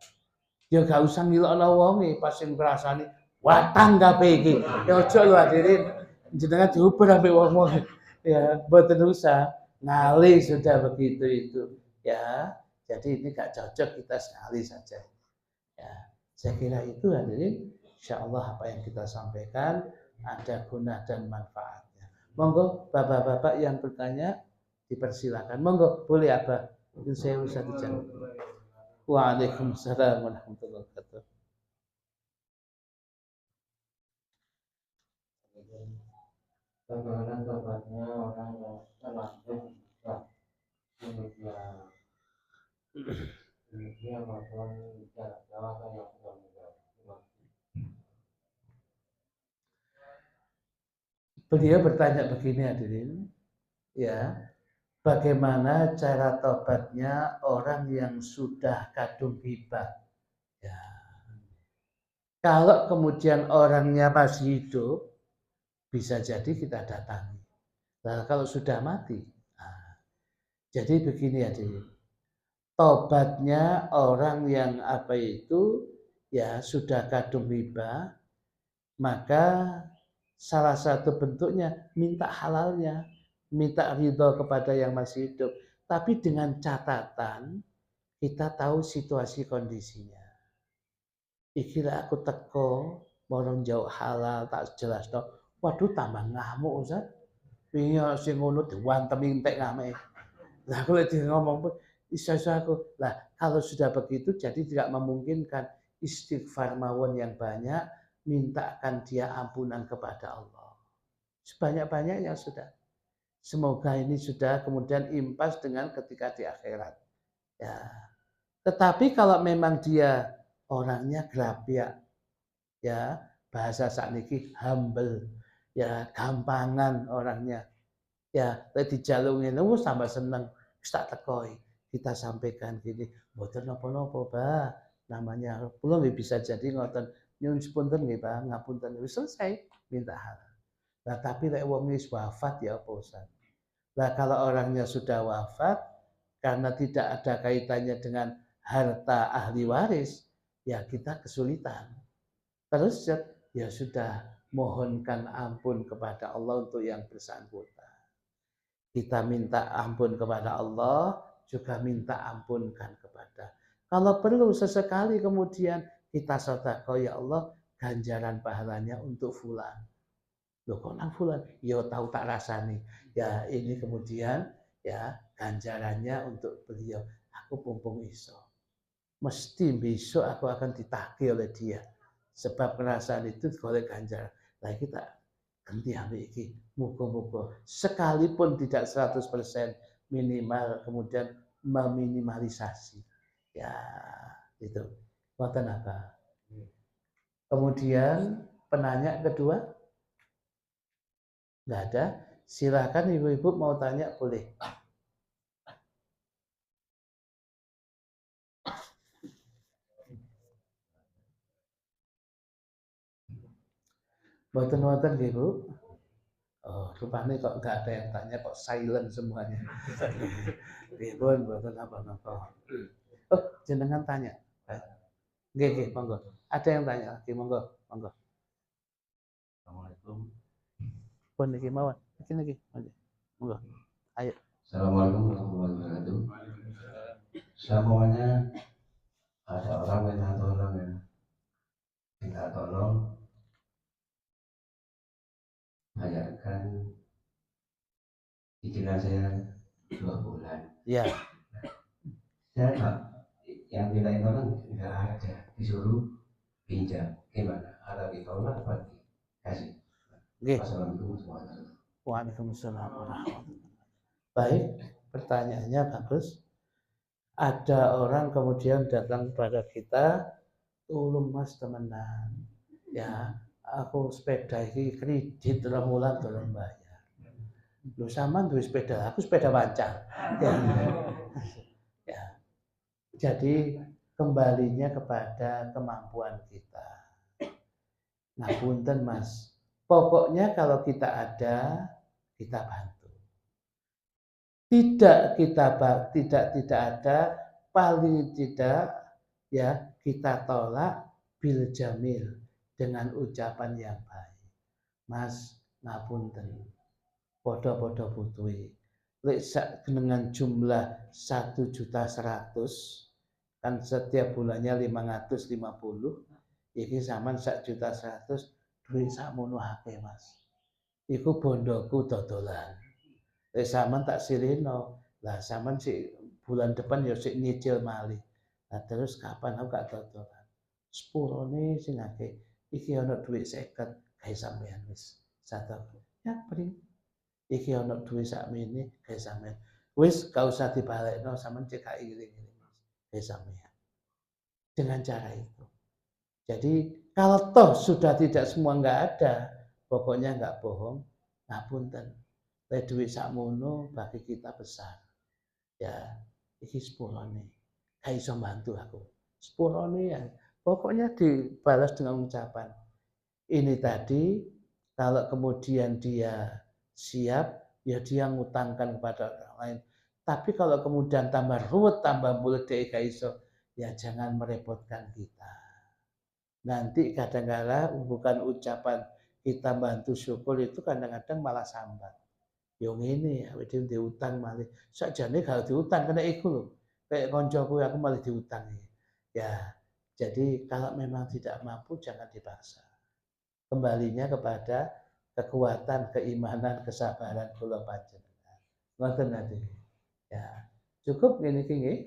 Ya gak usah ngilokno wonge pas sing ngrasani watang kabeh iki. Ya ojo lho hadirin. Jenengan diuber ambek wong-wong. Ya, mboten usah. Ngali sudah begitu itu. Ya, jadi ini gak cocok kita sekali saja. Ya, saya kira itu hadirin. Insyaallah apa yang kita sampaikan ada guna dan manfaatnya. Monggo bapak-bapak yang bertanya dipersilakan. Monggo boleh Abah. Mungkin saya usah dijawab. Waalaikumsalam warahmatullahi wabarakatuh. Bagaimana kabarnya orang yang terlanjur bisa Indonesia maupun jarak jauh atau yang sudah meninggal? Beliau bertanya begini hadirin, ya, bagaimana cara tobatnya orang yang sudah kadung hibah? Ya. Kalau kemudian orangnya masih hidup, bisa jadi kita datangi. Nah, kalau sudah mati, nah, jadi begini hadirin, tobatnya orang yang apa itu ya sudah kadung hibah, maka salah satu bentuknya minta halalnya, minta ridho kepada yang masih hidup, tapi dengan catatan kita tahu situasi kondisinya. Iki aku teko, morong jauh halal tak jelas toh. Waduh tambah ngamuk Ustaz. Piye sing ngono diwantemi entek ngame. Lah kalau dia ngomong iso aku. Lah kalau sudah begitu jadi tidak memungkinkan istighfar mawon yang banyak, mintakan dia ampunan kepada Allah. Sebanyak-banyaknya sudah. Semoga ini sudah kemudian impas dengan ketika di akhirat. Ya. Tetapi kalau memang dia orangnya grapyak, ya bahasa sakniki humble, ya gampangan orangnya, Ya, lek dijaluk ngene wis tambah seneng, wis tak tekoi. Kita sampaikan gini, "Mboten napa-napa, Mbah, namanya kula nggih bisa jadi ngoten, nyuwun sepunten nggih, Pak, ngapunten." Wis selesai, minta hal. Nah, tapi lek wong wis wafat ya apa Ustaz? Nah, kalau orangnya sudah wafat, karena tidak ada kaitannya dengan harta ahli waris, ya kita kesulitan. Terus ya sudah, mohonkan ampun kepada Allah untuk yang bersangkutan. Kita minta ampun kepada Allah, juga minta ampunkan kepada. Kalau perlu sesekali kemudian kita sedekah, ya Allah, ganjaran pahalanya untuk fulan. Loh kok nang fulan? Ya tahu tak rasani. Ya ini kemudian ya ganjarannya untuk beliau. Aku mumpung iso. Mesti besok aku akan ditagih oleh dia. Sebab perasaan itu golek ganjaran. Nah kita ganti ambil iki. Muga-muga sekalipun tidak 100% minimal kemudian meminimalisasi. Ya itu. Ngoten apa? Kemudian penanya kedua, nggak ada. Silakan ibu-ibu mau tanya boleh. Mboten-mboten nggih, Bu. Oh, rupanya kok nggak ada yang tanya, kok silent semuanya. Nggih, pun mboten apa-apa. Oh, jenengan tanya. Nggih, nggih, monggo. Ada yang tanya lagi, monggo, monggo. Assalamualaikum. Pun niki mawon. Niki, monggo. Ayo. Assalamualaikum warahmatullahi wabarakatuh. Semuanya ada orang minta tolong ya, minta tolong bayarkan cicilan saya 2 bulan. Ya. Saya Pak, yang minta tolong nggak ada, disuruh pinjam. Gimana? Ada ditolak apa dikasih? Nggih. Wassalamualaikum warahmatullahi wabarakatuh. Waalaikumsalam warahmatullahi wabarakatuh. Baik, pertanyaannya bagus. Ada orang kemudian datang kepada kita, tolong Mas temenan. Ya, aku sepeda ini kredit 2 bulan tolong bayar. Lu sama duwe sepeda, aku sepeda panjang. Ya. Ya. Jadi kembalinya kepada kemampuan kita. Nah, punten Mas. Pokoknya kalau kita ada, kita bantu. Tidak ada, paling tidak ya kita tolak bil jamil dengan ucapan yang baik. Mas, ngapunten. Podo-podo butuhi. Lek dengan jumlah 1.100.000 kan setiap bulannya 550, iki sampean 1.100.000 duit sakmono akeh Mas. Iku bondoku dodolan. Lek sampean tak sirino, lah sampean sik bulan depan ya sik nyicil malih. Nah terus kapan aku gak dodolan? Sepurone sing akeh. Iki ana duit 50 gawe sampean wis. Satu. Ya pring. Iki ana duit sakmene gawe sampean. Wis gak usah dibalekno sampean cek gak iling-iling Mas. Gawe sampean. Dengan cara itu. Jadi kalau toh sudah tidak semua nggak ada, pokoknya nggak bohong, ngapunten. Lek duit sakmono bagi kita besar. Ya, iki sepurone. Gak iso bantu aku. Sepurone ya. Pokoknya dibalas dengan ucapan. Ini tadi kalau kemudian dia siap, ya dia ngutangkan kepada orang lain. Tapi kalau kemudian tambah ruwet, tambah mulut dia gak iso, ya jangan merepotkan kita. Nanti kadang-kadang bukan ucapan kita bantu syukur itu kadang-kadang malah sambat. Yo ngene ya, wedi diutang malih. Sakjane gak diutang kena iku lho. Kayak koncoku aku malah diutang. Ya, jadi kalau memang tidak mampu jangan dipaksa. Kembalinya kepada kekuatan, keimanan, kesabaran kula panjenengan. Ngoten nanti. Ya, cukup ngene iki nggih.